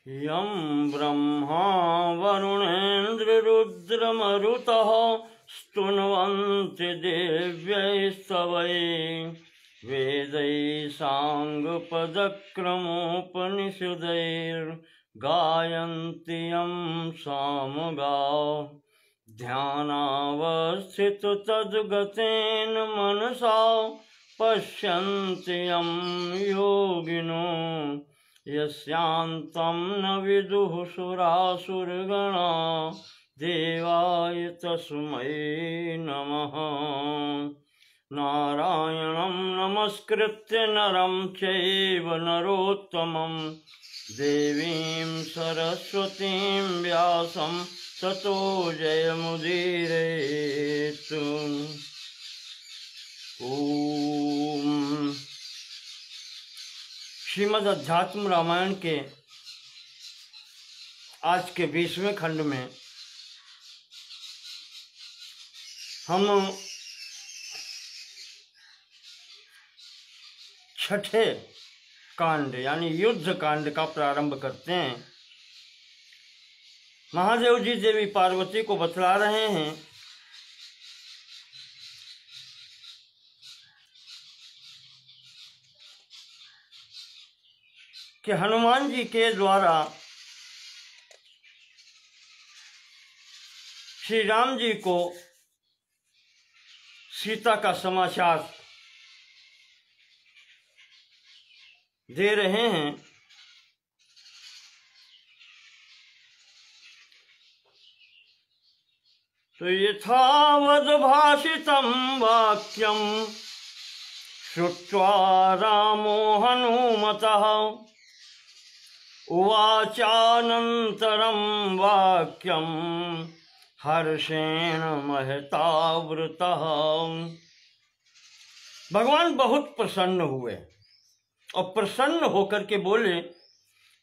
यं ब्रह्मा वरुणेन्द्ररुद्रमरुतः स्तुन्वन्ति दिव्यैस्तवैः वेदैः साङ्गपदक्रमोपनिषदैर्गायन्ति यं सामगाः ध्यानावस्थितो तद्गतेन मनसा पश्यन्ति यं योगिनो यस्यान्तं न विदुः सुरासुरगणा देवाय तस्मै नमः। नारायणं नमस्कृत्य नरं चैव नरोत्तमं देवीं सरस्वतीं व्यासं ततो जयमुदीरयेत्। ओम श्रीमद् अध्यात्म रामायण के आज के 20वें खंड में हम छठे कांड यानी युद्ध कांड का प्रारंभ करते हैं। महादेव जी देवी पार्वती को बतला रहे हैं कि हनुमान जी के द्वारा श्री राम जी को सीता का समाचार दे रहे हैं। तो यथावद् भाषितं वाक्यं श्रुत्वा रामो हनुमतः उवाचानन्तरं वाक्यं हर्षेण महतावृतः। भगवान बहुत प्रसन्न हुए और प्रसन्न होकर के बोले,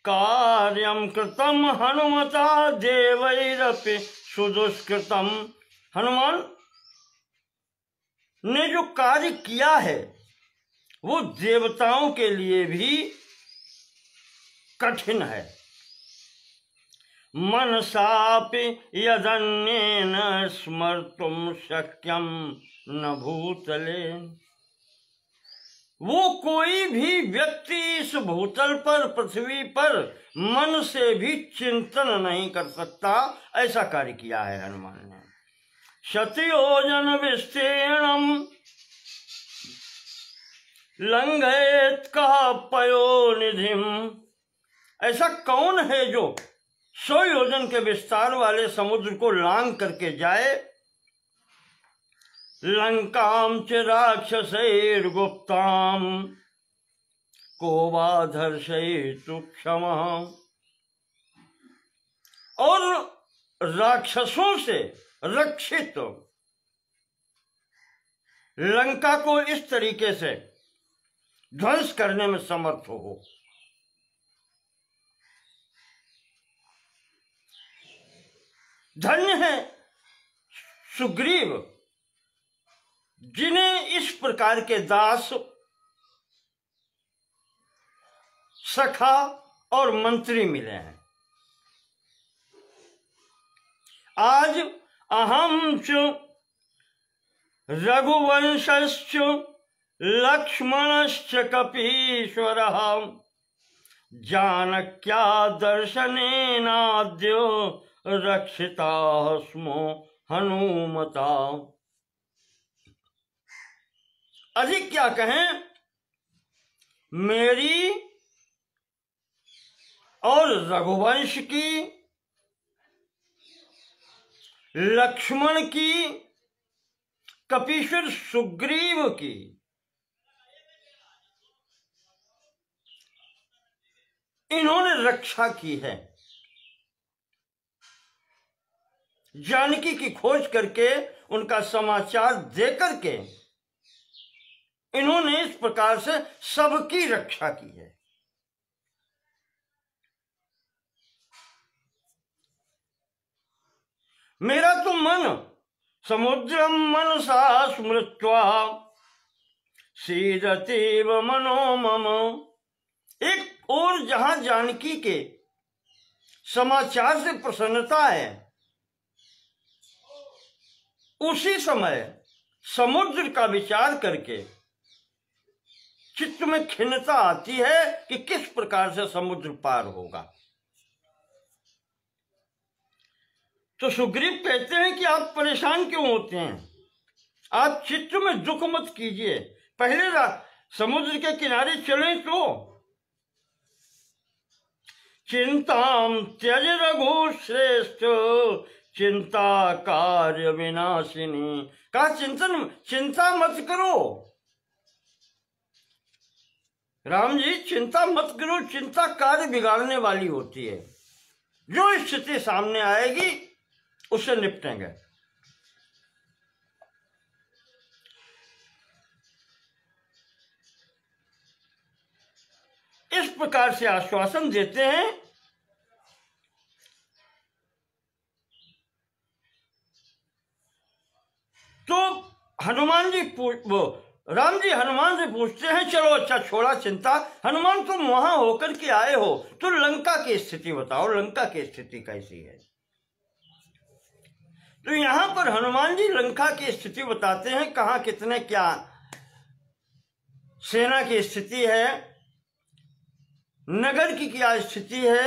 कार्यं कृतं हनुमता देवैरपि सुदुष्कृतम। हनुमान ने जो कार्य किया है वो देवताओं के लिए भी कठिन है। मनसापि यदन्येन स्मर्तुं शक्यं न भूतले। वो कोई भी व्यक्ति इस भूतल पर पृथ्वी पर मन से भी चिंतन नहीं कर सकता, ऐसा कार्य किया है हनुमान ने। शतयोजन विस्तीर्णम लंघयेत् कः पयोनिधिम। ऐसा कौन है जो 100 योजन के विस्तार वाले समुद्र को लांघ करके जाए। लंकाम च राक्षसैर्गुप्ताम को वा धर्षयितु क्षमः। और राक्षसों से रक्षित लंका को इस तरीके से ध्वंस करने में समर्थ हो। धन्य है सुग्रीव जिन्हें इस प्रकार के दास, सखा और मंत्री मिले हैं। आज अहम च रघुवंशश्च लक्ष्मणश्च कपीश्वरः जानक्या दर्शनेनाद्य रक्षिता स्मो हनुमता। अधिक क्या कहें, मेरी और रघुवंश की, लक्ष्मण की, कपीश्वर सुग्रीव की इन्होंने रक्षा की है। जानकी की खोज करके उनका समाचार दे करके इन्होंने इस प्रकार से सबकी रक्षा की है। मेरा तो मन समुद्रम मनसा स्मृत्वा सीदतीव मनो मम। एक और जहां जानकी के समाचार से प्रसन्नता है, उसी समय समुद्र का विचार करके चित्त में खिन्नता आती है कि किस प्रकार से समुद्र पार होगा। तो सुग्रीव कहते हैं कि आप परेशान क्यों होते हैं, आप चित्त में दुख मत कीजिए, पहले समुद्र के किनारे चलें तो। चिंताम त्यज रघु श्रेष्ठ चिंता कार्य विनाशिनी। कहा चिंता मत करो राम जी, चिंता मत करो, चिंता कार्य बिगाड़ने वाली होती है। जो स्थिति सामने आएगी उससे निपटेंगे। इस प्रकार से आश्वासन देते हैं। तो हनुमान जी राम जी हनुमान से पूछते हैं, चलो अच्छा छोड़ा चिंता, हनुमान तुम वहां होकर के आए हो तो लंका की स्थिति बताओ, लंका की स्थिति कैसी है। तो यहां पर हनुमान जी लंका की स्थिति बताते हैं, कहां कितने क्या सेना की स्थिति है, नगर की क्या स्थिति है,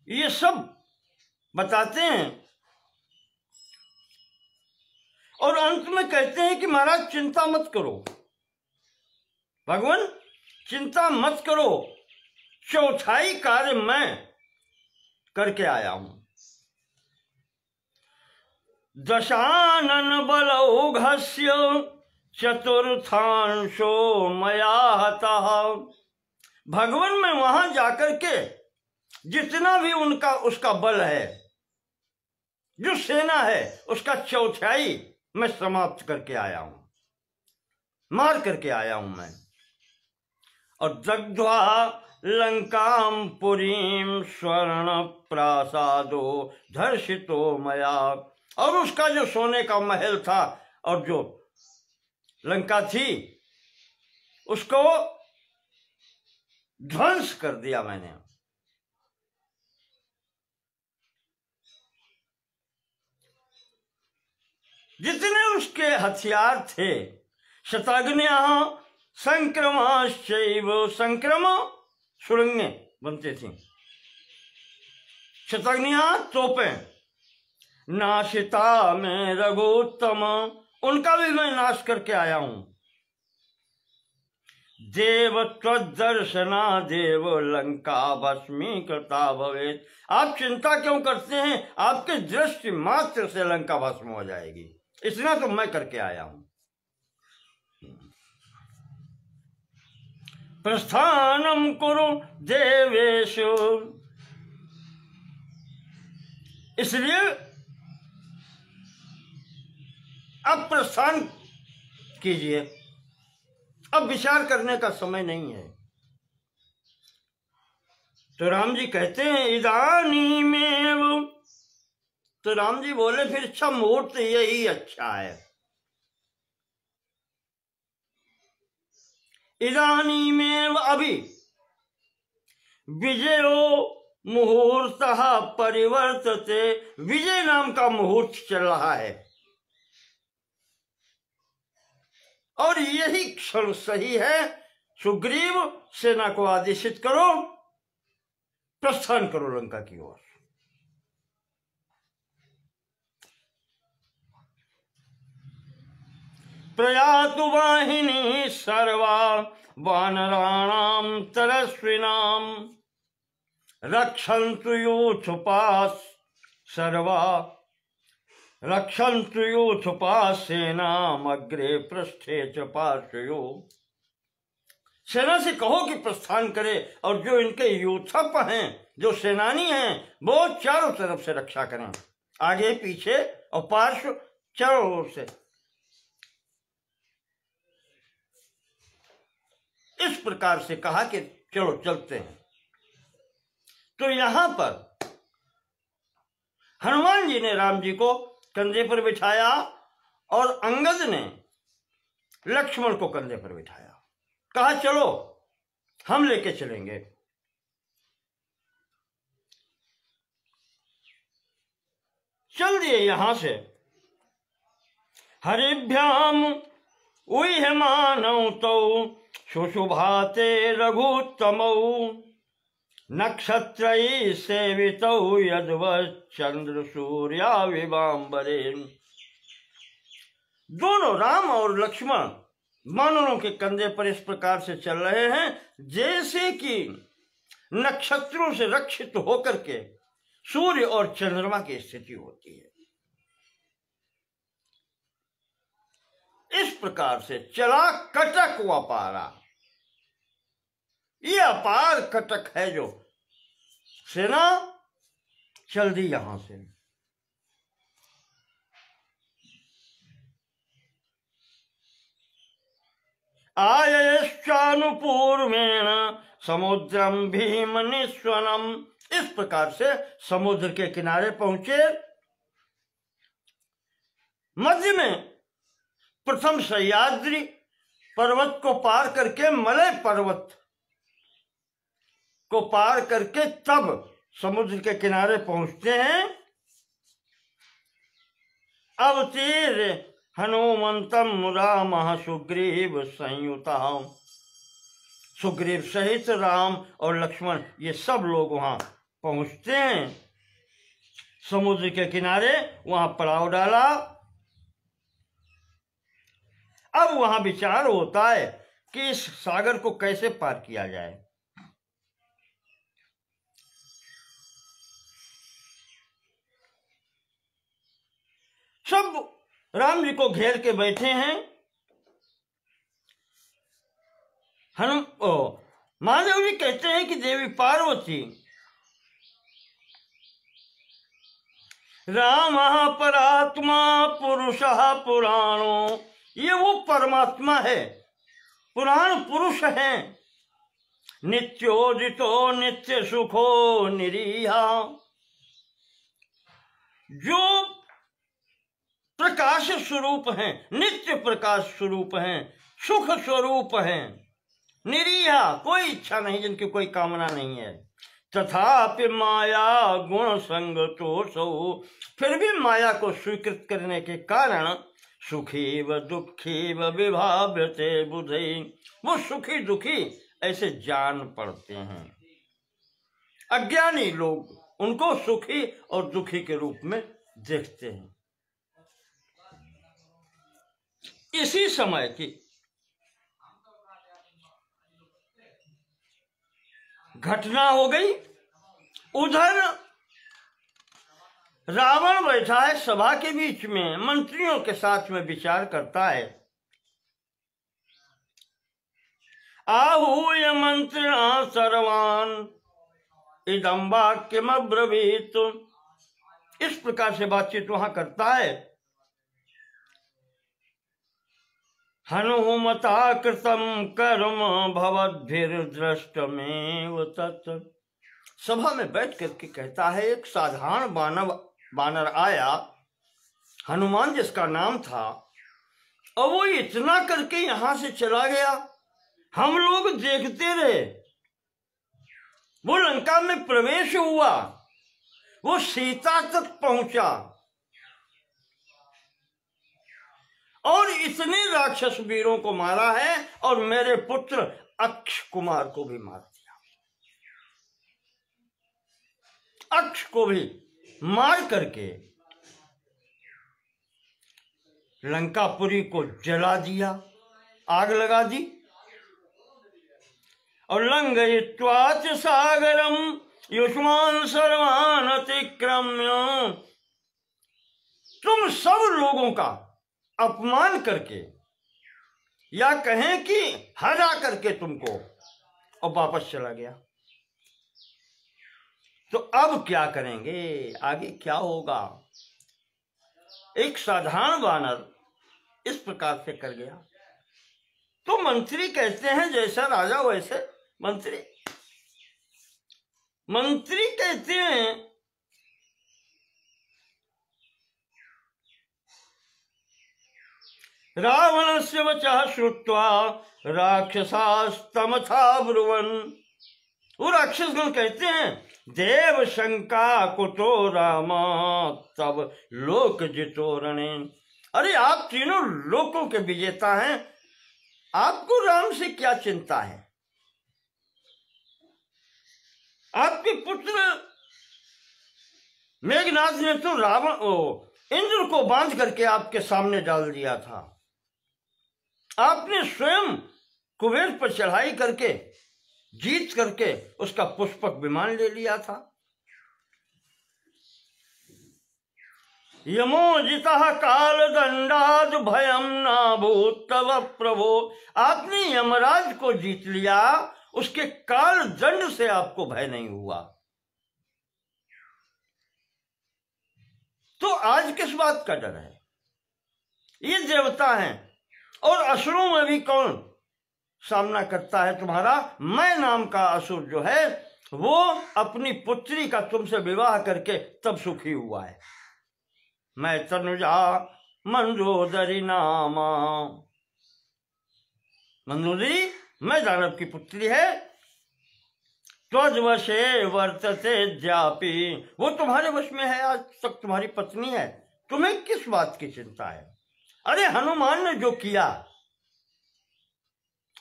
ये सब बताते हैं। और अंत में कहते हैं कि महाराज चिंता मत करो, भगवान चिंता मत करो, चौथाई कार्य मैं करके आया हूं। दशानन बलौघस्य चतुर्थांशो मया हतः। भगवान मैं वहां जाकर के जितना भी उसका बल है, जो सेना है उसका चौथाई मैं समाप्त करके आया हूं, मार करके आया हूं मैं। और दग्ध्वा लंकाम पुरीम स्वर्ण प्रासादो धर्षितो मया। और उसका जो सोने का महल था और जो लंका थी उसको ध्वंस कर दिया मैंने। जितने उसके हथियार थे, शताग्न्या संक्रमाश्चैव, संक्रम सुरंगें बनते थी, शताग्न्या तोपें, नाशिता में रघुत्तम, उनका भी मैं नाश करके आया हूं। देव त्वदर्शना देव लंका भस्मीकृता भवेत्। आप चिंता क्यों करते हैं, आपके दृष्टि मात्र से लंका भस्म हो जाएगी, इतना तो मैं करके आया हूं। प्रस्थानम कुरु देवेशु, इसलिए अब प्रस्थान कीजिए, अब विचार करने का समय नहीं है। तो राम जी कहते हैं इदानीमेव, तो राम जी बोले फिर अच्छा मुहूर्त यही अच्छा है। इदानीमेव, अभी, विजयो मुहूर्त परिवर्तते, विजय नाम का मुहूर्त चल रहा है और यही क्षण सही है। सुग्रीव सेना को आदेशित करो, प्रस्थान करो लंका की ओर। प्रयातु वाहिनी सर्वा वानराणाम तरस्विनाम, रक्षन्तु यूथुपास सर्वा, रक्षन्तु यूथुपास सेनाम अग्रे पृष्ठे च पार्श्वयो। सेना से कहो कि प्रस्थान करे और जो इनके यूथप हैं, जो सेनानी हैं, वो चारों तरफ से रक्षा करें, आगे पीछे और पार्श्व चारों ओर से। इस प्रकार से कहा कि चलो चलते हैं। तो यहां पर हनुमान जी ने राम जी को कंधे पर बिठाया और अंगद ने लक्ष्मण को कंधे पर बिठाया, कहा चलो हम लेके चलेंगे। चल दिए यहां से। हरिभ्याम उह मानव तो शुशुभाते रघुत्तमौ नक्षत्र सेवित यदवत् चंद्र सूर्या विवांबरे। दोनों राम और लक्ष्मण वानरों के कंधे पर इस प्रकार से चल रहे हैं जैसे कि नक्षत्रों से रक्षित होकर के सूर्य और चंद्रमा की स्थिति होती है। इस प्रकार से चला कटक व पारा। ये अपार कटक है जो सेना चल दी यहां से। आयश्चानुपूर्वेण समुद्रम भीम निस्वनम। इस प्रकार से समुद्र के किनारे पहुंचे। मध्य में प्रथम सह्याद्री पर्वत को पार करके मलय पर्वत को पार करके तब समुद्र के किनारे पहुंचते हैं। अवतीर हनुमंतम राम सुग्रीव संयुता। सुग्रीव सहित राम और लक्ष्मण ये सब लोग वहां पहुंचते हैं। समुद्र के किनारे वहां पड़ाव डाला। अब वहां विचार होता है कि इस सागर को कैसे पार किया जाए। सब राम जी को घेर के बैठे हैं। महादेव जी कहते हैं कि देवी पार्वती राम परात्मा पुरुषः पुराणो। ये वो परमात्मा है, पुराण पुरुष है। नित्योदितो नित्य सुखो निरीहा। जो प्रकाश स्वरूप हैं, नित्य प्रकाश स्वरूप हैं, सुख स्वरूप हैं, निरीहा, कोई इच्छा नहीं, जिनकी कोई कामना नहीं है। तथापि माया गुण संगतोषो। फिर भी माया को स्वीकृत करने के कारण सुखी व दुखी व विभाव्यते बुधे। वो सुखी दुखी ऐसे जान पड़ते हैं। अज्ञानी लोग उनको सुखी और दुखी के रूप में देखते हैं। इसी समय की घटना हो गई। उधर रावण बैठा है सभा के बीच में, मंत्रियों के साथ में विचार करता है। आहूय मंत्रिणा सर्वान् इदं वाक्यम् अब्रवीत। इस प्रकार से बातचीत वहां करता है। हनुमता कृतम कर्म भवद्भिर्दृष्टमेव तत्। सभा में बैठ करके कहता है, एक साधारण बानर आया, हनुमान जिसका नाम था, और वो इतना करके यहां से चला गया। हम लोग देखते रहे। वो लंका में प्रवेश हुआ, वो सीता तक पहुंचा और इतने राक्षस वीरों को मारा है और मेरे पुत्र अक्ष कुमार को भी मार दिया। अक्ष को भी मार करके लंकापुरी को जला दिया, आग लगा दी। और लंघयित्वाच सागरम युष्मान सर्वान अतिक्रम्य। तुम सब लोगों का अपमान करके, या कहें कि हरा करके तुमको, और वापस चला गया। तो अब क्या करेंगे, आगे क्या होगा। एक साधारण वानर इस प्रकार से कर गया। तो मंत्री कहते हैं, जैसा राजा वैसे मंत्री। मंत्री कहते हैं, रावणस्य वचः श्रुत्वा राक्षसास्तमथा ब्रुवन्। वो राक्षसगण कहते हैं देव शंका कुतो राम तब लोक जितो रणे। अरे आप तीनों लोकों के विजेता हैं, आपको राम से क्या चिंता है? आपके पुत्र मेघनाथ ने तो इंद्र को बांध करके आपके सामने डाल दिया था। आपने स्वयं कुबेर पर चढ़ाई करके जीत करके उसका पुष्पक विमान ले लिया था। यमोजितः काल दंडाद भयम न भूत तव प्रभो। आपने यमराज को जीत लिया, उसके काल दंड से आपको भय नहीं हुआ। तो आज किस बात का डर है? ये देवता हैं, और असुरों में भी कौन सामना करता है तुम्हारा? मैं नाम का असुर जो है वो अपनी पुत्री का तुमसे विवाह करके तब सुखी हुआ है। मैं तनुजा मंदोदरी नामा। मंदोदरी मैं दानव की पुत्री है। त्वद्वशे वर्तते द्यापि, वो तुम्हारे वश में है, आज तक तुम्हारी पत्नी है, तुम्हें किस बात की चिंता है? अरे हनुमान ने जो किया,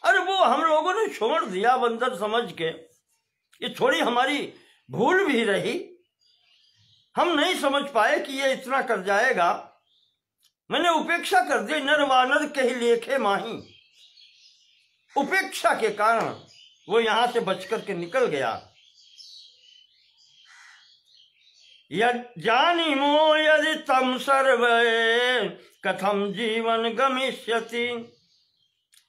अरे वो हम लोगों ने छोड़ दिया बंदर समझ के। ये थोड़ी हमारी भूल भी रही, हम नहीं समझ पाए कि ये इतना कर जाएगा। मैंने उपेक्षा कर दी। नर वानर के ही लेखे माही, उपेक्षा के कारण वो यहां से बच करके निकल गया। जानीमो यदि तम सर्वे कथम जीवन गमिष्यति।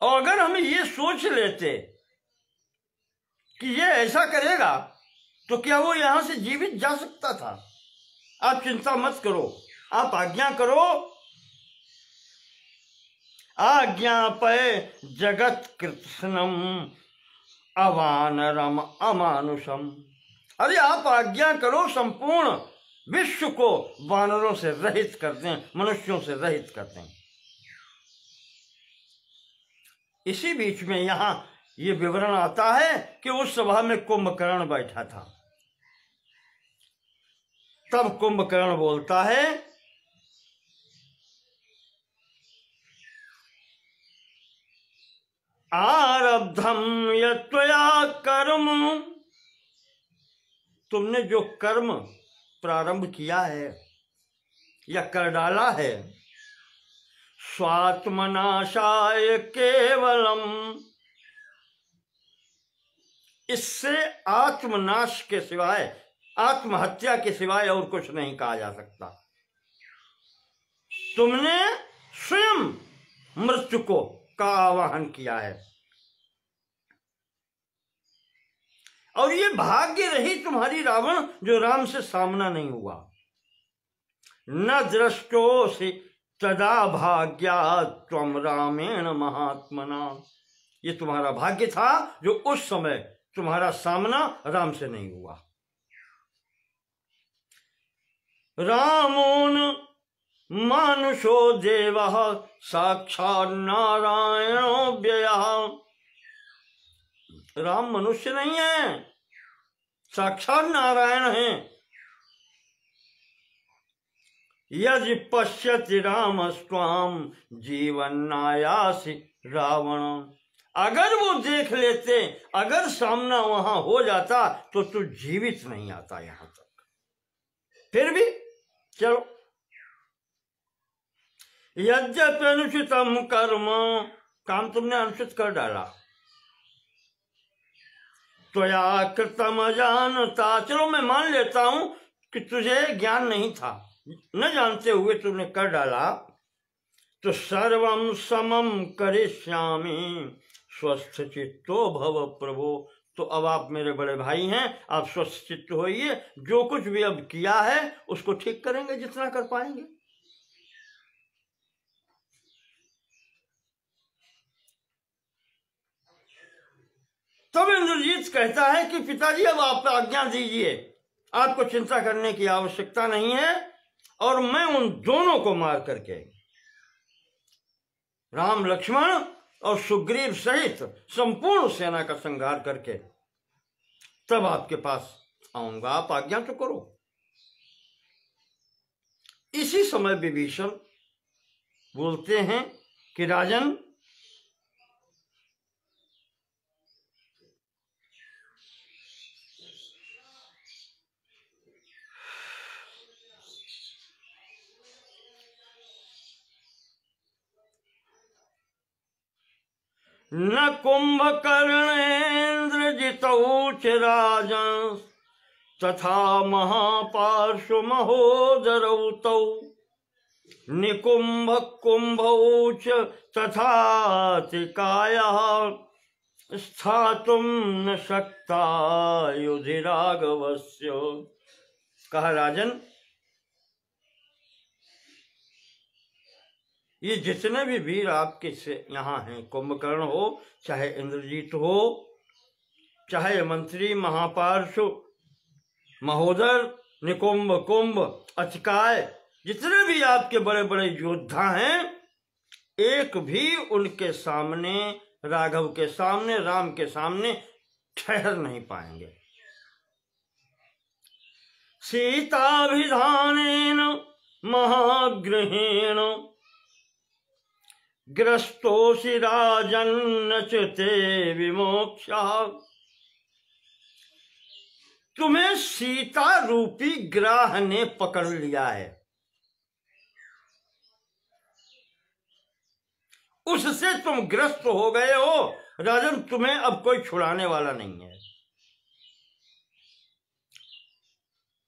और अगर हम ये सोच लेते कि ये ऐसा करेगा तो क्या वो यहां से जीवित जा सकता था? आप चिंता मत करो, आप आज्ञा करो। आज्ञापय जगत कृत्स्नम अवानरम अमानुषम। अरे आप आज्ञा करो, संपूर्ण विश्व को वानरों से रहित कर दें, मनुष्यों से रहित कर दें। इसी बीच में यहां ये विवरण आता है कि उस सभा में कुंभकर्ण बैठा था। तब कुंभकर्ण बोलता है, आरब्धम यत्वया कर्म। तुमने जो कर्म प्रारंभ किया है या कर डाला है, स्वात्मनाशाय केवलम, इससे आत्मनाश के सिवाय, आत्महत्या के सिवाय और कुछ नहीं कहा जा सकता। तुमने स्वयं मृत्यु का आवाहन किया है, और ये भाग्य रही तुम्हारी रावण जो राम से सामना नहीं हुआ। न दृष्टोसि तदा भाग्या त्वम रामेण महात्मना। ये तुम्हारा भाग्य था जो उस समय तुम्हारा सामना राम से नहीं हुआ। रामोन मानुषो देवः साक्षात् नारायणो व्ययः। राम मनुष्य नहीं है, साक्षात नारायण है। यदि पश्यति रामस्त्वाम जीवन्नायासि रावण। अगर वो देख लेते, अगर सामना वहां हो जाता तो तू जीवित नहीं आता यहां तक। फिर भी चलो, यद्यपि अनुचितम कर्म, काम तुमने अनुचित कर डाला। त्वया कृतम अजानता, चलो मैं मान लेता हूं कि तुझे ज्ञान नहीं था, न जानते हुए तुमने कर डाला। तो सर्वम समम करिष्यामि स्वस्थ चित्तो भव प्रभो। तो अब आप मेरे बड़े भाई हैं, आप स्वस्थ चित्त होइए। जो कुछ भी अब किया है उसको ठीक करेंगे जितना कर पाएंगे। तब इंद्रजीत कहता है कि पिताजी अब आप आज्ञा दीजिए, आपको चिंता करने की आवश्यकता नहीं है, और मैं उन दोनों को मार करके, राम लक्ष्मण और सुग्रीव सहित संपूर्ण सेना का संहार करके तब आपके पास आऊंगा, आप आज्ञा तो करो। इसी समय विभीषण बोलते हैं कि राजन, न कुंभकर्णेन्द्रजितौ च राजन् तथा महापार्श्व महोदरौ तौ निकुंभ कुंभौ च तथातिकायः स्थातुं न शक्ता युधिराघवस्य। कहा राजन, ये जितने भी वीर आपके से यहाँ हैं, कुंभकर्ण हो, चाहे इंद्रजीत हो, चाहे मंत्री महापार्श्व महोदर, निकुंभ कुंभ अतिकाय, जितने भी आपके बड़े बड़े योद्धा हैं, एक भी उनके सामने, राघव के सामने, राम के सामने ठहर नहीं पाएंगे। सीताभिधानेन महाग्रहेण ग्रस्तोऽसि राजन्न च ते विमोक्षः। तुम्हें सीता रूपी ग्राह ने पकड़ लिया है, उससे तुम ग्रस्त हो गए हो राजन, तुम्हें अब कोई छुड़ाने वाला नहीं है।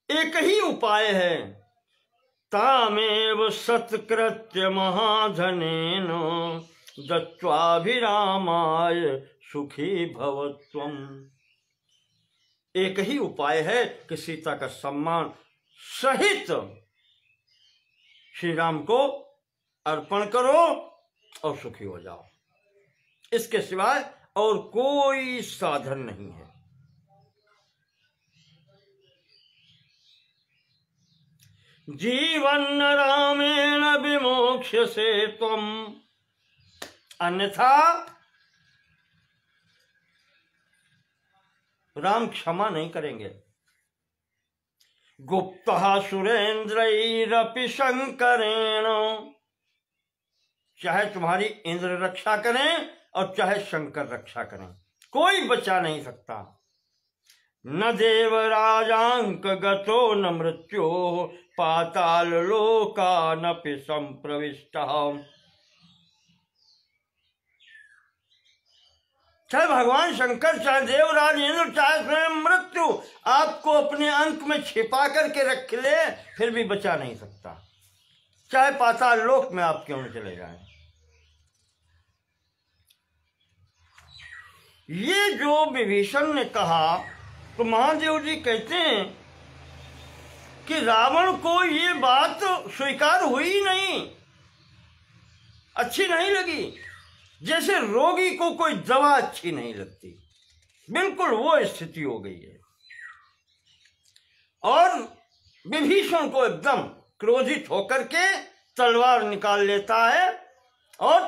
एक ही उपाय है, तामेव सत्कृत्य महाधनेन दत्त्वाभिरामाय सुखी भवत्वम्। एक ही उपाय है कि सीता का सम्मान सहित श्री राम को अर्पण करो और सुखी हो जाओ। इसके सिवाय और कोई साधन नहीं है। जीवन रामेण विमोक्ष्यसे त्वम्, अन्यथा राम क्षमा नहीं करेंगे। गुप्तः सुरेंद्रैरपि शंकरेण, चाहे तुम्हारी इंद्र रक्षा करें और चाहे शंकर रक्षा करें, कोई बचा नहीं सकता। न देवराजांक गतो न मृत्यो पाताल लोकानपि संप्रविष्टः। चाहे भगवान शंकर, चाहे देवराज इंद्र, चाहे स्वयं मृत्यु आपको अपने अंक में छिपा करके रख ले, फिर भी बचा नहीं सकता, चाहे पाताल लोक में आप क्यों न चले जाएं। ये जो विभीषण ने कहा, तो महादेव जी कहते हैं कि रावण को ये बात स्वीकार हुई नहीं, अच्छी नहीं लगी, जैसे रोगी को कोई दवा अच्छी नहीं लगती, बिल्कुल वो स्थिति हो गई है। और विभीषण को एकदम क्रोधित होकर के तलवार निकाल लेता है और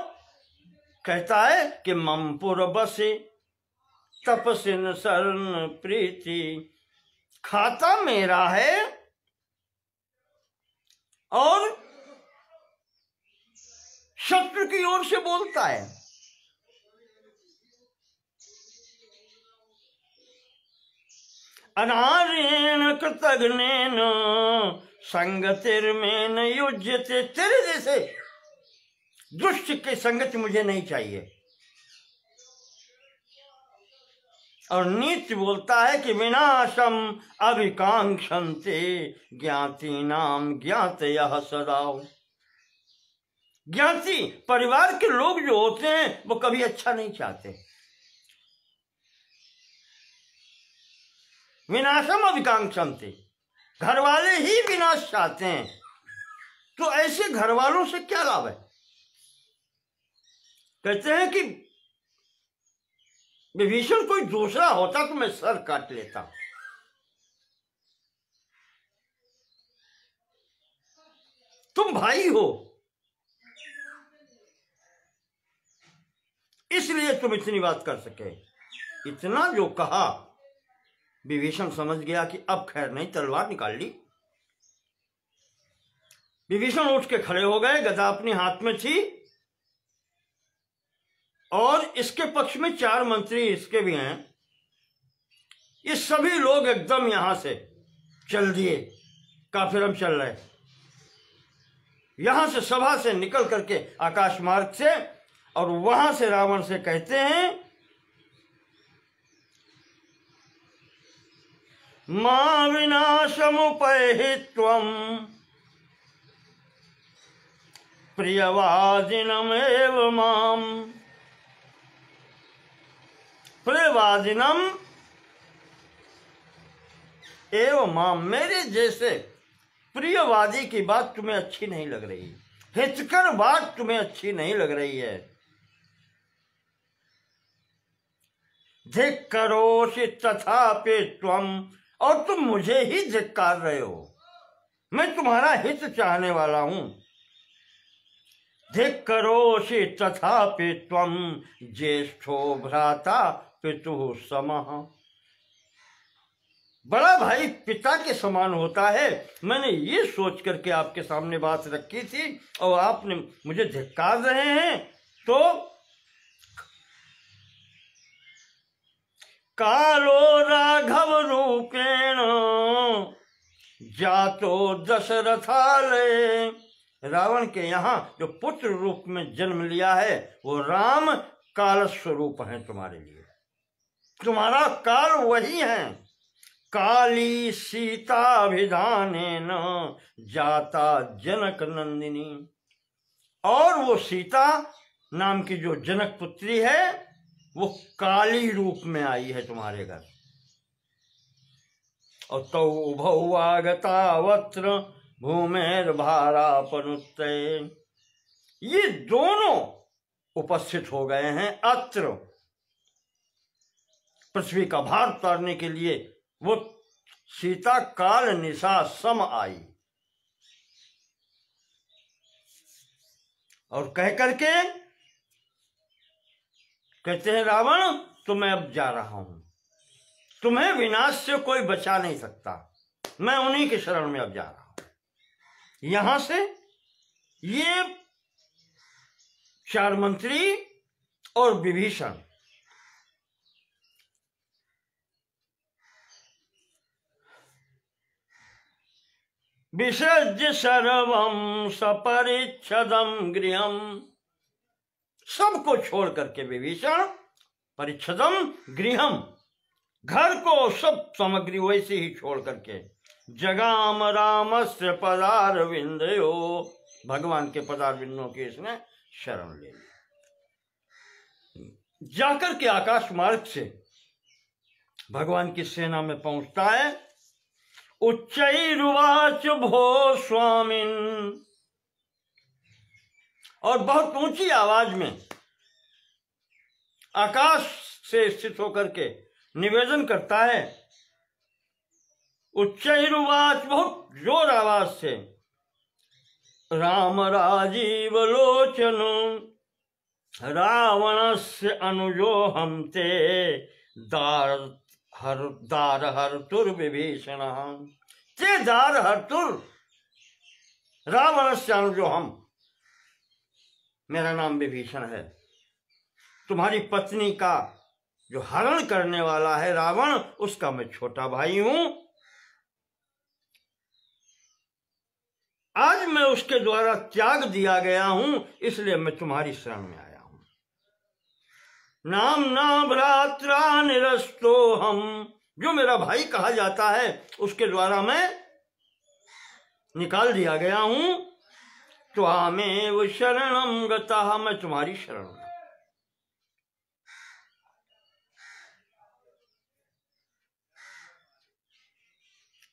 कहता है कि ममपुर बसे तपसिन शरण प्रीति, खाता मेरा है और शत्रु की ओर से बोलता है। अनार्येण कृतघ्नेन संगतिर्मेन युज्यते। तेरे जैसे दुष्ट की संगत मुझे नहीं चाहिए। और नीच बोलता है कि विनाशम अभिकांक्षन्ते ज्ञातीनाम ज्ञातयः सदा। ज्ञाति परिवार के लोग जो होते हैं वो कभी अच्छा नहीं चाहते। विनाशम अभिकांक्षन्ते, घर वाले ही विनाश चाहते हैं, तो ऐसे घर वालों से क्या लाभ है। कहते हैं कि विभीषण कोई दूसरा होता तो मैं सर काट लेता। तुम भाई हो, इसलिए तुम इतनी बात कर सके। इतना जो कहा विभीषण समझ गया कि अब खैर नहीं, तलवार निकाल ली। विभीषण उठ के खड़े हो गए, गदा अपने हाथ में थी, और इसके पक्ष में 4 मंत्री इसके भी हैं। ये सभी लोग एकदम यहां से चल दिए, कहा फिर हम चल रहे। यहां से सभा से निकल करके आकाश मार्ग से, और वहां से रावण से कहते हैं, मां विनाशमुपैहित्वम् प्रियवादिनमेव माम। प्रियवादिनम एवं माम, मेरे जैसे प्रियवादी की बात तुम्हें अच्छी नहीं लग रही, हितकर बात तुम्हें अच्छी नहीं लग रही है। धिक्करोषि तथापि त्वम, और तुम मुझे ही धिक्कार रहे हो, मैं तुम्हारा हित चाहने वाला हूं। धिक्करोषि तथापि त्वम ज्येष्ठो भ्राता पितुः समः। बड़ा भाई पिता के समान होता है। मैंने ये सोच करके आपके सामने बात रखी थी, और आपने मुझे धिक्कार रहे हैं। तो कालो राघव रूपेण जातो दशरथालय। रावण के यहाँ जो पुत्र रूप में जन्म लिया है वो राम काल स्वरूप है तुम्हारे लिए, तुम्हारा काल वही है। काली सीताभिधानेन जाता जनक नंदिनी, और वो सीता नाम की जो जनक पुत्री है वो काली रूप में आई है तुम्हारे घर। और तो उभौ आगतावत्र भूमेर्भारापनुत्तये, ये दोनों उपस्थित हो गए हैं अत्र, पृथ्वी का भार उतारने के लिए। वो सीता काल निशा सम आई, और कह करके कहते हैं, रावण तो मैं अब जा रहा हूं, तुम्हें विनाश से कोई बचा नहीं सकता, मैं उन्हीं के शरण में अब जा रहा हूं। यहां से ये 4 मंत्री और विभीषण विसर्ज्य सर्वं सपरिच्छदं गृहम्, सबको छोड़ करके विभीषण परिच्छदम गृहम, घर को सब सामग्री वैसे ही छोड़ करके जगाम रामस्य पदारविंदयो, भगवान के पदारविंदों की इसने शरण ले ली। जाकर के आकाश मार्ग से भगवान की सेना में पहुंचता है। उच्चैरुवाच भो स्वामिन, और बहुत ऊंची आवाज में आकाश से स्थित होकर के निवेदन करता है। उच्चैरुवाच, बहुत जोर आवाज से, राम राजीव लोचन रावणस्य अनुजो हम ते दार हर्तुर विभीषण, ते दार हर्तुर रावणस्य अनुजो हम, मेरा नाम विभीषण है, तुम्हारी पत्नी का जो हरण करने वाला है रावण, उसका मैं छोटा भाई हूं। आज मैं उसके द्वारा त्याग दिया गया हूं, इसलिए मैं तुम्हारी शरण में आया हूं। नाम ना भ्रात्रा निरस्तो हम, जो मेरा भाई कहा जाता है उसके द्वारा मैं निकाल दिया गया हूं। त्वामेव शरणं गतः, मैं तुम्हारी शरण में।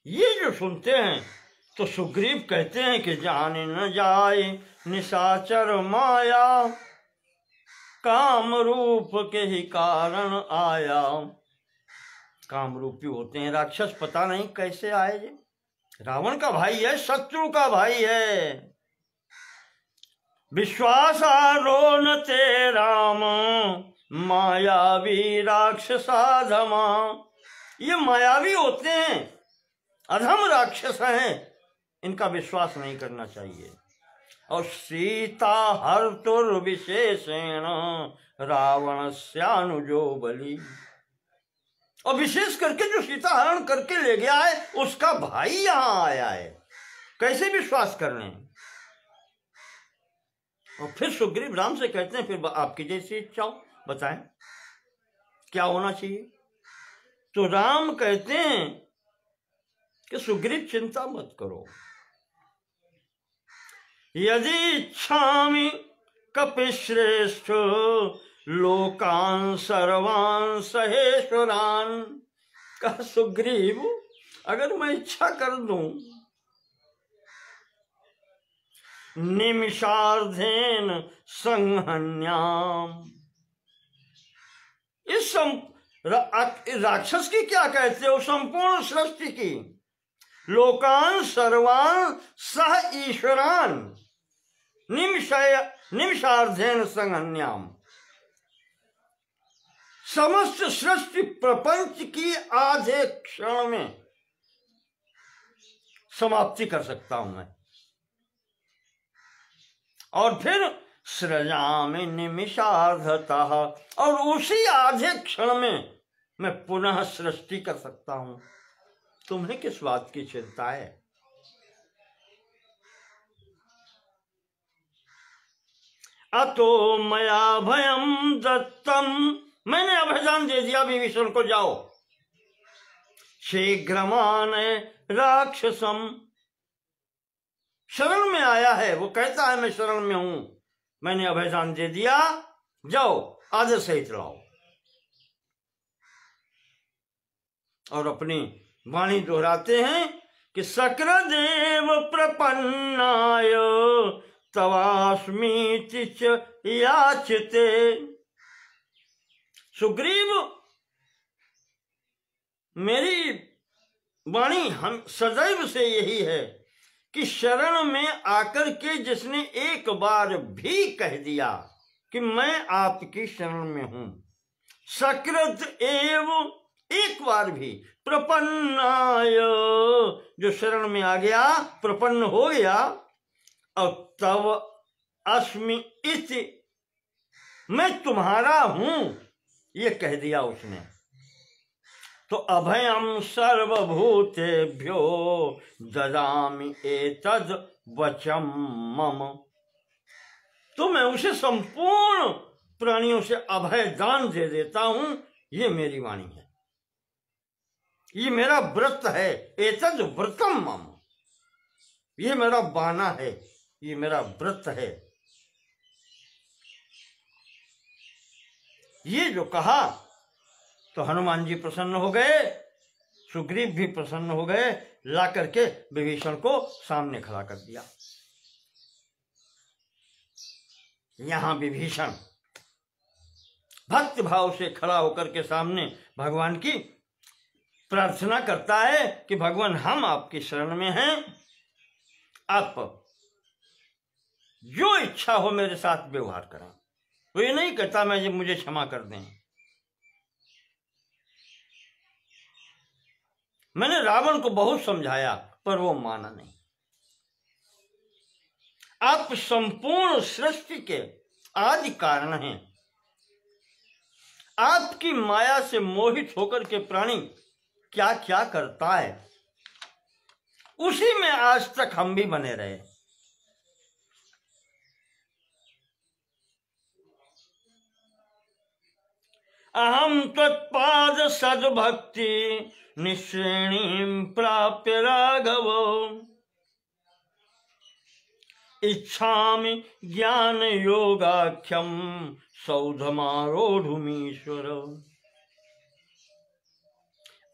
ये जो सुनते हैं तो सुग्रीव कहते हैं कि जाने न जाए निशाचर माया, काम रूप के ही कारण आया। काम रूपी होते हैं राक्षस, पता नहीं कैसे आए। रावण का भाई है, शत्रु का भाई है। विश्वासारो न ते राम मायावी राक्षसाधमा, ये मायावी होते हैं, अधम राक्षस हैं, इनका विश्वास नहीं करना चाहिए। और सीता हर्तुर्विशेषेण रावणस्यानुजो बलि, और विशेष करके जो सीता हरण करके ले गया है उसका भाई यहां आया है, कैसे विश्वास करने। और फिर सुग्रीव राम से कहते हैं फिर आपकी जैसी इच्छा हो, बताएं क्या होना चाहिए। तो राम कहते हैं कि सुग्रीव चिंता मत करो, यदि इच्छामि कपिश्रेष्ठ लोकान सर्वान सहेश्वरान। कहा सुग्रीव अगर मैं इच्छा कर दूं, निमिषार्धेन संहन्याम, इस राक्षस की क्या कहते हो, संपूर्ण सृष्टि की, लोकान सर्वान सह ईश्वरान निमिषार्धेन संहन्याम, समस्त सृष्टि प्रपंच की आधे क्षण में समाप्ति कर सकता हूं मैं। और फिर सृजामि निमिषार्धतः, और उसी आधे क्षण में मैं पुनः सृष्टि कर सकता हूं। तुम्हें किस बात की चिंता है। अतो मया भयम दत्तम, मैंने अभयदान दे दिया विभीषण को, जाओ शीघ्रमान राक्षसम, शरण में आया है, वो कहता है मैं शरण में हूं, मैंने अभयदान दे दिया, जाओ आदर सहित लाओ। और अपनी वाणी दोहराते हैं कि सक्र-देव प्रपन्नाय तवास्मीति च याचिते। सुग्रीव मेरी वाणी हम सदैव से यही है कि शरण में आकर के जिसने एक बार भी कह दिया कि मैं आपकी शरण में हूं, सकृत एव, एक बार भी, प्रपन्नाय, जो शरण में आ गया, प्रपन्न हो गया, और तव अस्मि इति, मैं तुम्हारा हूं, ये कह दिया उसने, तो अभयम सर्वभूतेभ्यो ददामि एतद् वचम मम, तो मैं उसे संपूर्ण प्राणियों से अभय दान दे देता हूं। ये मेरी वाणी है, ये मेरा व्रत है, एतद् व्रतम मम, ये मेरा बाना है, ये मेरा व्रत है। ये जो कहा तो हनुमान जी प्रसन्न हो गए, सुग्रीव भी प्रसन्न हो गए, ला करके विभीषण को सामने खड़ा कर दिया। यहां विभीषण भक्ति भाव से खड़ा होकर के सामने भगवान की प्रार्थना करता है कि भगवान हम आपकी शरण में हैं, आप जो इच्छा हो मेरे साथ व्यवहार करें। वो ये नहीं कहता मैं मुझे क्षमा कर दें। मैंने रावण को बहुत समझाया पर वो माना नहीं। आप संपूर्ण सृष्टि के आदि कारण हैं। आपकी माया से मोहित होकर के प्राणी क्या क्या करता है, उसी में आज तक हम भी बने रहे। अहम तत्पाद सद्भक्ति निश्रेणीं प्राप्य राघव, इच्छामि ज्ञान योगाख्यम सौधमारोढ़ुमीश्वर।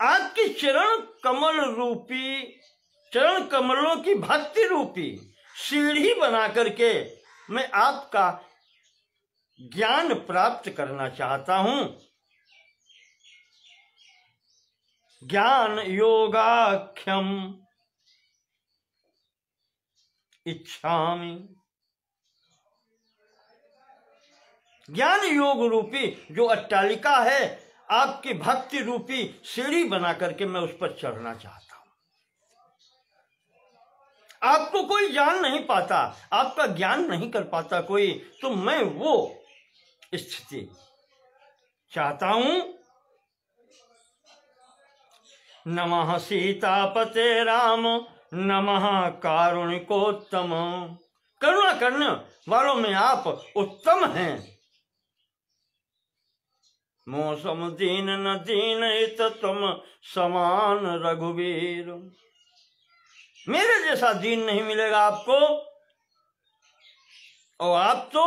आपकी चरण कमल रूपी, चरण कमलों की भक्ति रूपी सीढ़ी बना करके मैं आपका ज्ञान प्राप्त करना चाहता हूं। ज्ञान योगाख्यम इच्छामि, ज्ञान योग रूपी जो अट्टालिका है आपकी भक्ति रूपी सीढ़ी बना करके मैं उस पर चढ़ना चाहता हूं। आपको कोई जान नहीं पाता, आपका ज्ञान नहीं कर पाता कोई, तो मैं वो स्थिति चाहता हूं। नमः सीतापते राम, नमः कारुणिकोत्तम। करुणा करने वालों में आप उत्तम हैं। मौसम दीन न दीन इत तुम समान रघुवीर। मेरे जैसा दीन नहीं मिलेगा आपको, और आप तो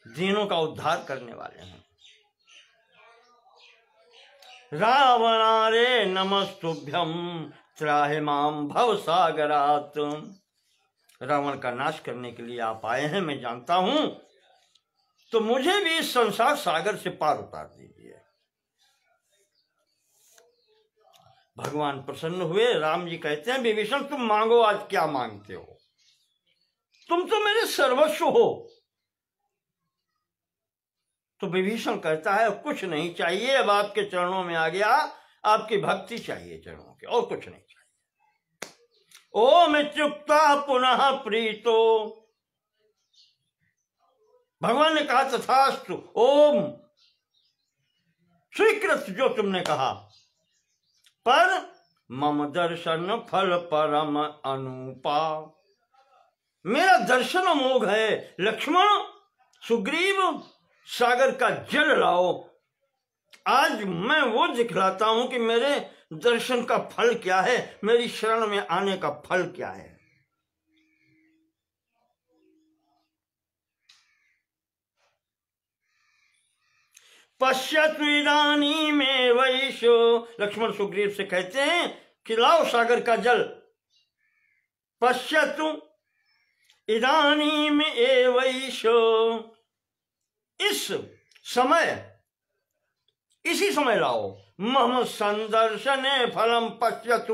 दीनों का उद्धार करने वाले हैं। रावणारे नमस्तुभ्यम त्राहि माम भव सागरात। रावण का नाश करने के लिए आप आए हैं, मैं जानता हूं, तो मुझे भी इस संसार सागर से पार उतार दीजिए। भगवान प्रसन्न हुए। राम जी कहते हैं, विभीषण तुम मांगो, आज क्या मांगते हो? तुम तो मेरे सर्वस्व हो। तो विभीषण कहता है, कुछ नहीं चाहिए, अब आपके चरणों में आ गया, आपकी भक्ति चाहिए चरणों के, और कुछ नहीं चाहिए। ओम इत्युक्ता पुनः प्रीतो। भगवान ने कहा तथास्तु, ओम स्वीकृत जो तुमने कहा, पर मम दर्शन फल परम अनुपा। मेरा दर्शन अमोघ है। लक्ष्मण, सुग्रीव, सागर का जल लाओ। आज मैं वो दिखलाता हूं कि मेरे दर्शन का फल क्या है, मेरी शरण में आने का फल क्या है। पश्यतु इदानीमेवैषो। लक्ष्मण सुग्रीव से कहते हैं कि लाओ सागर का जल। पश्यतु इदानीमेवैषो। इस समय, इसी समय लाओ। मम संदर्शने फलम पश्यतु।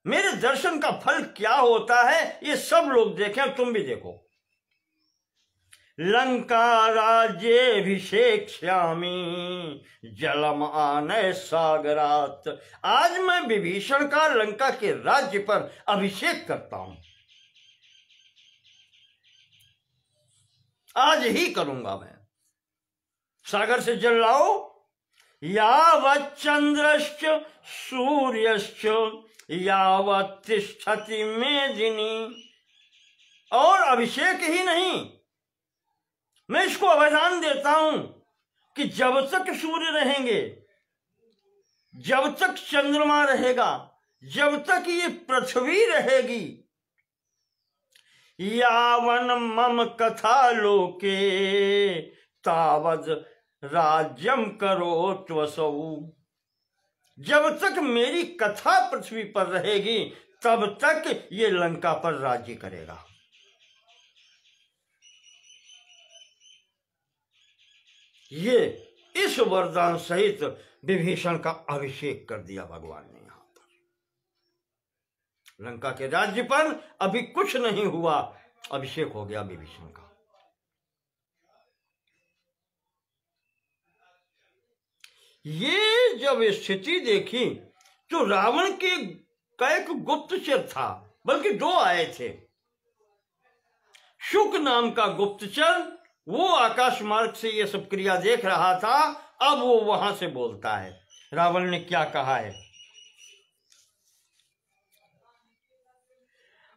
मेरे दर्शन का फल क्या होता है ये सब लोग देखें, तुम भी देखो। लंका राज्येभिषेक्ष्यामि जलम आनय सागरात। आज मैं विभीषण का लंका के राज्य पर अभिषेक करता हूं, आज ही करूंगा मैं। सागर से जल लाओ। यावत् चंद्रश्च सूर्यश्च यावत् तिष्ठति मेदिनी। और अभिषेक ही नहीं, मैं इसको अवधान देता हूं कि जब तक सूर्य रहेंगे, जब तक चंद्रमा रहेगा, जब तक ये पृथ्वी रहेगी, यावन मम कथा लोके तावद राज्यम करोत्वसौ। जब तक मेरी कथा पृथ्वी पर रहेगी, तब तक ये लंका पर राज्य करेगा। ये इस वरदान सहित विभीषण का अभिषेक कर दिया भगवान ने। यहां पर लंका के राज्य पर अभी कुछ नहीं हुआ, अभिषेक हो गया विभीषण का। ये जब स्थिति देखी तो रावण के एक गुप्तचर था, बल्कि दो आए थे। शुक नाम का गुप्तचर, वो आकाश मार्ग से ये सब क्रिया देख रहा था। अब वो वहां से बोलता है, रावण ने क्या कहा है।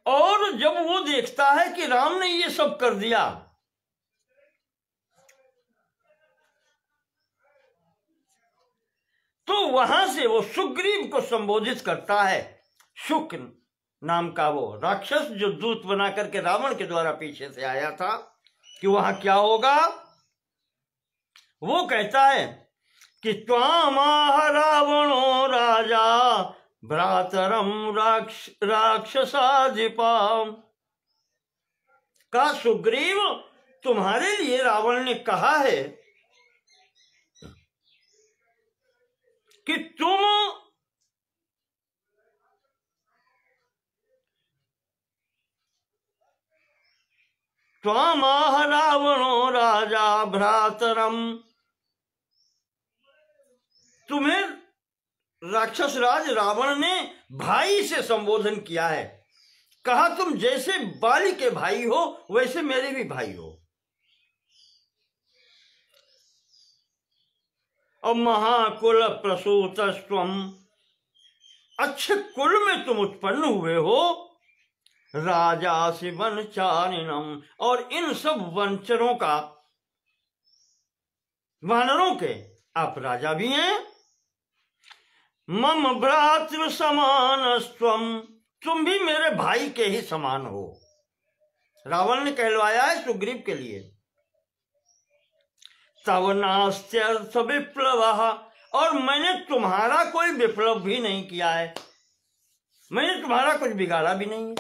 और जब वो देखता है कि राम ने ये सब कर दिया, तो वहां से वो सुग्रीव को संबोधित करता है। शुक नाम का वो राक्षस जो दूत बना करके रावण के द्वारा पीछे से आया था, कि वहां क्या होगा। वो कहता है कि त्वामाह रावणो राजा भ्रातरम राक्षसाधिपा। का सुग्रीव, तुम्हारे लिए रावण ने कहा है कि त्वामाह रावणो राजा भ्रातरम, तुम्हें राक्षस राज रावण ने भाई से संबोधन किया है। कहा तुम जैसे बाली के भाई हो वैसे मेरे भी भाई हो। और महाकुल प्रसूतस्त्वम, अच्छे कुल में तुम उत्पन्न हुए हो। राजासि वनचारिणम, और इन सब वंचरों का, वानरों के आप राजा भी हैं। मम भ्रातृ समानस्त्वम, तुम भी मेरे भाई के ही समान हो। रावण ने कहलवाया है सुग्रीव के लिए। तव नास्त्यर्थ विप्लवः, और मैंने तुम्हारा कोई विप्लव भी नहीं किया है, मैंने तुम्हारा कुछ बिगाड़ा भी नहीं है,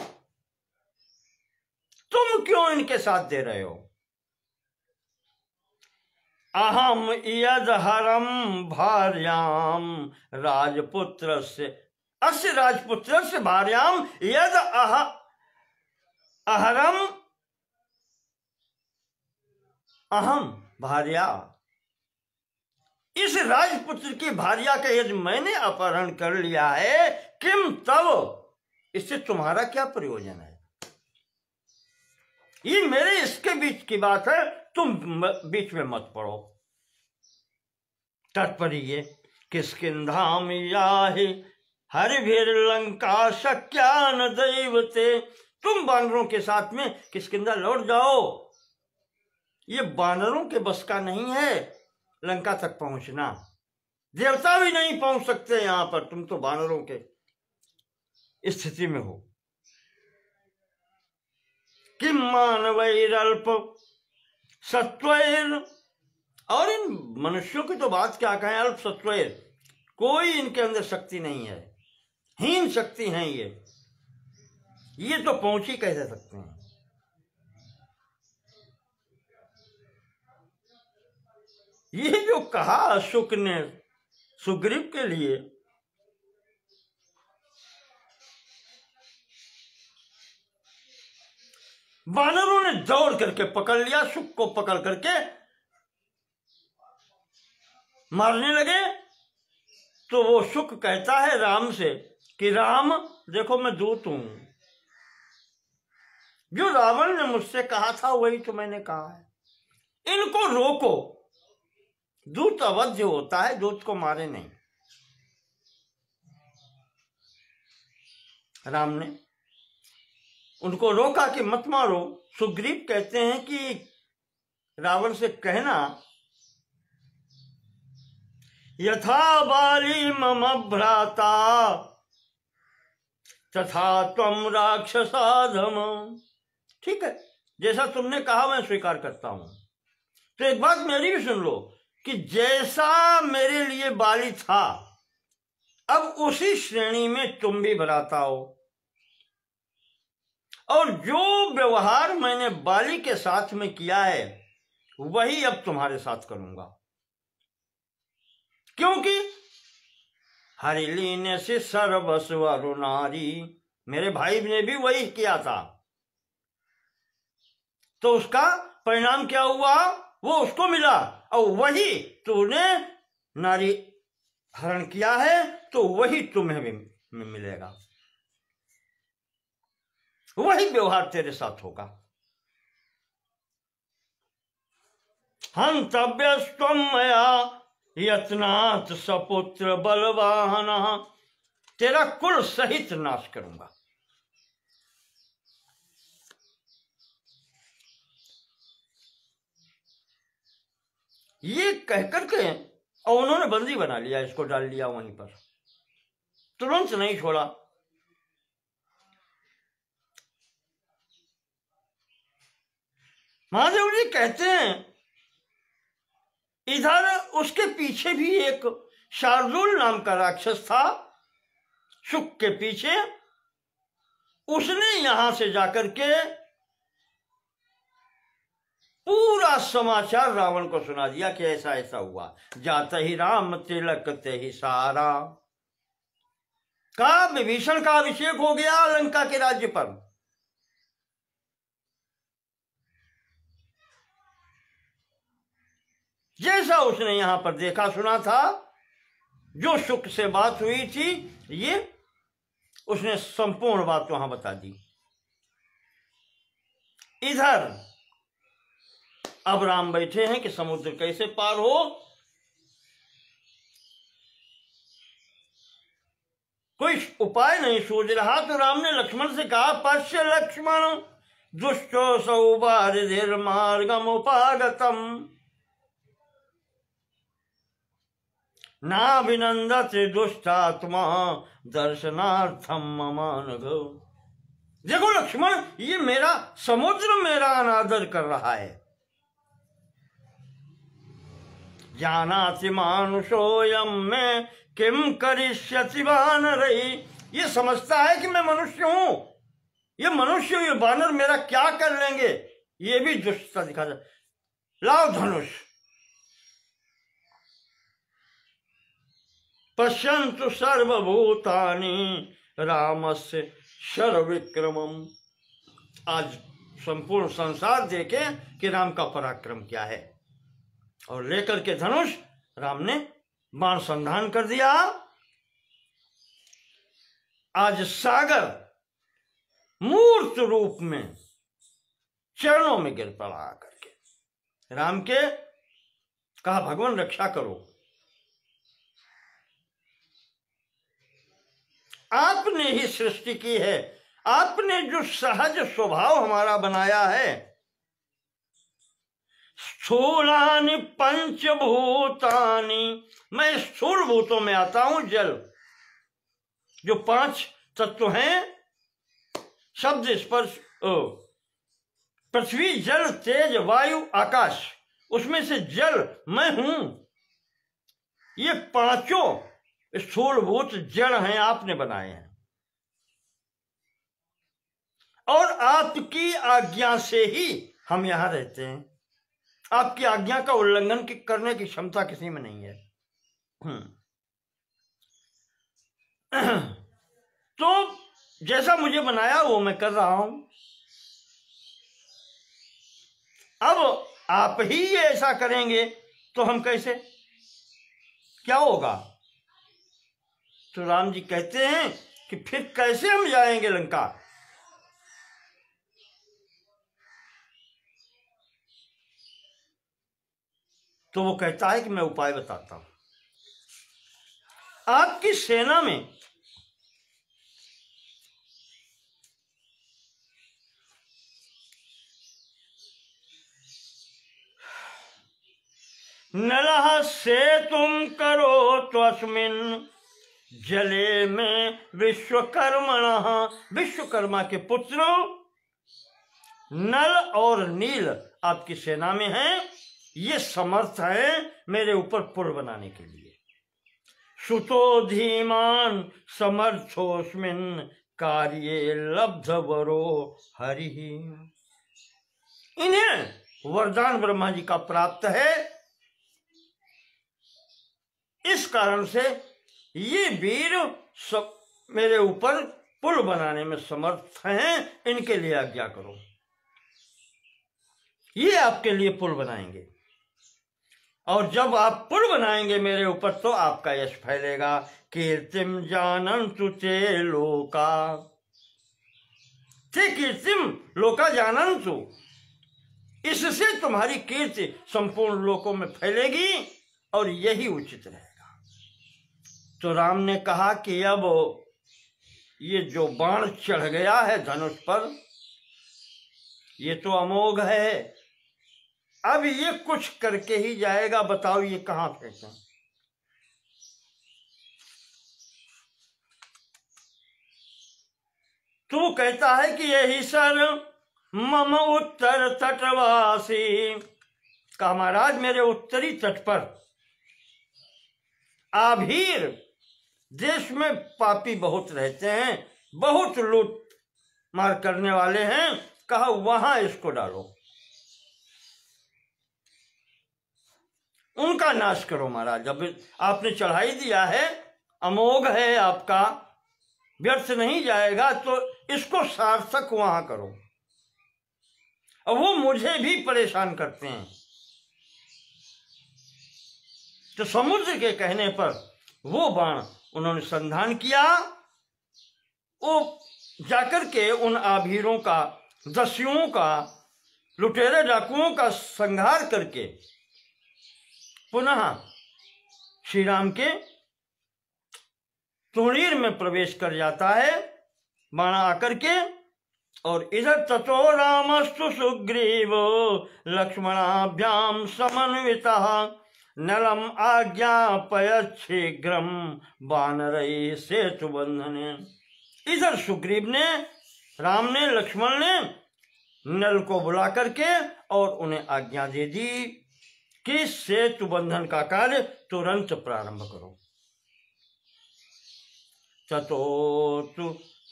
तुम क्यों इनके साथ दे रहे हो। अहम यदहरम भार्याम राजपुत्र से, अस्य राजपुत्र से भार्याम यद अहरम, अहम भार्या, इस राजपुत्र की भार्या का यदि मैंने अपहरण कर लिया है, किम तब, इससे तुम्हारा क्या प्रयोजन है। ये मेरे इसके बीच की बात है, तुम बीच में मत पड़ो। तात्पर्य ये, किष्किंधाम याहि हरिभिर्लंका शक्या न दैवते, तुम बानरों के साथ में किष्किंधा लौट जाओ। ये बानरों के बस का नहीं है लंका तक पहुंचना, देवता भी नहीं पहुंच सकते यहां पर, तुम तो बानरों के स्थिति में हो। किम मानवैरल्प सत्वैर, और इन मनुष्यों की तो बात क्या कहें, अल्प सत्वैर, कोई इनके अंदर शक्ति नहीं है, हीन शक्ति है ये तो पहुंच ही कैसे सकते हैं। ये जो कहा अशोक ने सुग्रीव के लिए, वानरों ने दौड़ करके पकड़ लिया, सुख को पकड़ करके मारने लगे। तो वो सुख कहता है राम से कि राम देखो मैं दूत हूं, जो रावण ने मुझसे कहा था वही तो मैंने कहा है, इनको रोको। दूत अवध्य होता है, दूत को मारे नहीं। राम ने उनको रोका कि मत मारो। सुग्रीव कहते हैं कि रावण से कहना, यथा बाली मम भ्राता तथा त्वम राक्षसाधम, ठीक है जैसा तुमने कहा मैं स्वीकार करता हूं। तो एक बात मेरी भी सुन लो कि जैसा मेरे लिए बाली था, अब उसी श्रेणी में तुम भी भ्राता हो, और जो व्यवहार मैंने बाली के साथ में किया है वही अब तुम्हारे साथ करूंगा। क्योंकि हरिलीने से सर्वस्व नारी, मेरे भाई ने भी वही किया था, तो उसका परिणाम क्या हुआ, वो उसको मिला, और वही तूने नारी हरण किया है तो वही तुम्हें भी मिलेगा, वही व्यवहार तेरे साथ होगा। हंतव्यस्त्वं मया यत्नात् सपुत्र बलवाहनः, तेरा कुल सहित नाश करूंगा। ये कहकर के और उन्होंने बंदी बना लिया, इसको डाल लिया वहीं पर, तुरंत नहीं छोड़ा। महादेव जी कहते हैं इधर उसके पीछे भी एक शार्दुल नाम का राक्षस था, शुक के पीछे, उसने यहां से जाकर के पूरा समाचार रावण को सुना दिया कि ऐसा ऐसा हुआ। जाते ही राम तिलक ते ही सारा, का विभीषण का अभिषेक हो गया लंका के राज्य पर। जैसा उसने यहां पर देखा सुना था, जो सुख से बात हुई थी, ये उसने संपूर्ण बात वहां बता दी। इधर अब राम बैठे हैं कि समुद्र कैसे पार हो। कोई उपाय नहीं सूझ रहा, तो राम ने लक्ष्मण से कहा, पश्य लक्ष्मण दुष्टो सौबारिधिर मार्गम उपागतम नाभिनंदते दुष्टात्मा दर्शनार्थम ममानघ। देखो लक्ष्मण, ये मेरा समुद्र मेरा अनादर कर रहा है। जानाति मानुषोयम में किम करिष्यति वानरई। ये समझता है कि मैं मनुष्य हूं, ये मनुष्य ये वानर मेरा क्या कर लेंगे, ये भी दुष्टता दिखा जाए। लाओ धनुष। पश्यन्तु सर्वभूतानि रामस्य शरविक्रमम्। आज संपूर्ण संसार देखे कि राम का पराक्रम क्या है। और लेकर के धनुष राम ने बाण संधान कर दिया। आज सागर मूर्त रूप में चरणों में गिर पड़ा आकर के राम के, कहा भगवान रक्षा करो। आपने ही सृष्टि की है, आपने जो सहज स्वभाव हमारा बनाया है। स्थूलानि पंचभूतानि, मैं स्थूल भूतों में आता हूं। जल, जो 5 तत्व हैं, शब्द स्पर्श पृथ्वी जल तेज वायु आकाश, उसमें से जल मैं हूं। ये 5 स्थूल भूत जड़ हैं, आपने बनाए हैं। और आपकी आज्ञा से ही हम यहां रहते हैं। आपकी आज्ञा का उल्लंघन करने की क्षमता किसी में नहीं है। तो जैसा मुझे बनाया वो मैं कर रहा हूं। अब आप ही ये ऐसा करेंगे तो हम कैसे, क्या होगा? तो राम जी कहते हैं कि फिर कैसे हम जाएंगे लंका? तो वो कहता है कि मैं उपाय बताता हूं। आपकी सेना में नलः से तुम करो त्वस्मिन् जले में विश्वकर्मणः। विश्वकर्मा के पुत्र नल और नील आपकी सेना में हैं। ये समर्थ है मेरे ऊपर पुल बनाने के लिए। सुतो धीमान समर्थोस्मिन् कार्ये लब्ध वरो हरि। इन्हें वरदान ब्रह्मा जी का प्राप्त है। इस कारण से ये वीर सब मेरे ऊपर पुल बनाने में समर्थ हैं। इनके लिए आज्ञा करो, ये आपके लिए पुल बनाएंगे। और जब आप पुल बनाएंगे मेरे ऊपर तो आपका यश फैलेगा। कीर्तिम जानन्तु ते लोका, ते कीर्तिम लोका जानन्तु। इससे तुम्हारी कीर्ति संपूर्ण लोकों में फैलेगी और यही उचित रहेगा। तो राम ने कहा कि अब ये जो बाण चढ़ गया है धनुष पर, ये तो अमोघ है। अब ये कुछ करके ही जाएगा। बताओ ये कहां फेंकें? तो कहता है कि यही सर मम उत्तर तटवासी। कहा महाराज मेरे उत्तरी तट पर आभीर देश में पापी बहुत रहते हैं, बहुत लूट मार करने वाले हैं। कहा वहां इसको डालो, उनका नाश करो महाराज। जब आपने चढ़ाई दिया है, अमोघ है आपका, व्यर्थ नहीं जाएगा, तो इसको सार्थक वहां करो। और वो मुझे भी परेशान करते हैं। तो समुद्र के कहने पर वो बाण उन्होंने संधान किया। वो जाकर के उन आभीरों का, दस्युओं का, लुटेरे डाकुओं का संहार करके पुनः श्री राम के तुणीर में प्रवेश कर जाता है बाण आकर के। और इधर ततो रामस्तु सुग्रीवो लक्ष्मणाभ्याम समन्वितः नलम आज्ञापयत् शीघ्रम वानरैः सेतु बंधने। इधर सुग्रीव ने, राम ने, लक्ष्मण ने नल को बुला करके और उन्हें आज्ञा दे दी कि सेतु बंधन का कार्य तुरंत प्रारंभ करो।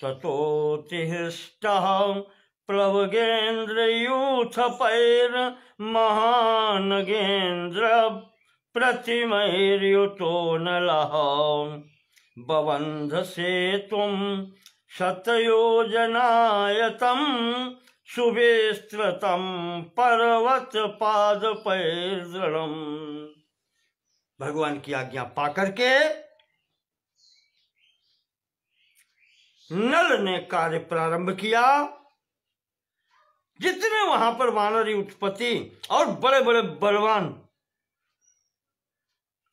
ततोतिहृष्टः प्लवगेन्द्रयूथपैर् महानगेन्द्र प्रतिमैर्युतो नलः बबन्ध सेतुं शतयोजनायतं सुविस्तृतं पर्वत पादपैर्दृढम्। भगवान की आज्ञा पाकर के नल ने कार्य प्रारंभ किया। जितने वहां पर वानरी उत्पत्ति और बड़े बड़े बलवान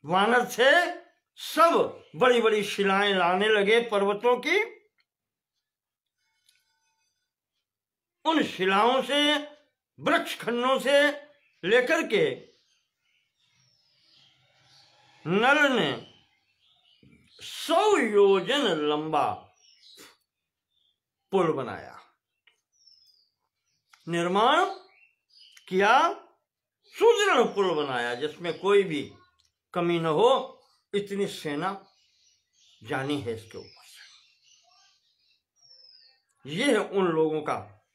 वानर थे, सब बड़ी बड़ी शिलाएं लाने लगे पर्वतों की। उन शिलाओं से, वृक्ष खंडों से लेकर के नल ने 100 योजन लंबा पुल बनाया, निर्माण किया, सुदृढ़ पुल बनाया जिसमें कोई भी कमी न हो। इतनी सेना जानी है इसके ऊपर से। यह उन लोगों का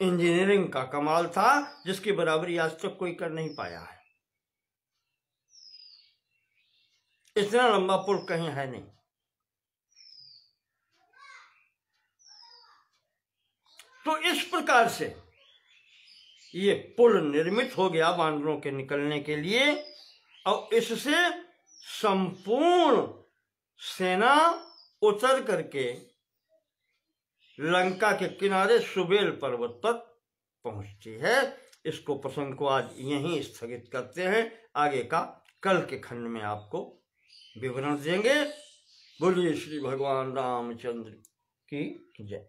इंजीनियरिंग का कमाल था जिसकी बराबरी आज तक कोई कर नहीं पाया है। इतना लंबा पुल कहीं है नहीं। तो इस प्रकार से ये पुल निर्मित हो गया वानरों के निकलने के लिए, और इससे संपूर्ण सेना उतर करके लंका के किनारे सुबेल पर्वत पर पहुंचती है। इसको प्रसंग को आज यहीं स्थगित करते हैं। आगे का कल के खंड में आपको विवरण देंगे। बोलिए श्री भगवान रामचंद्र की जय।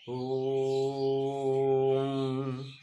ओम।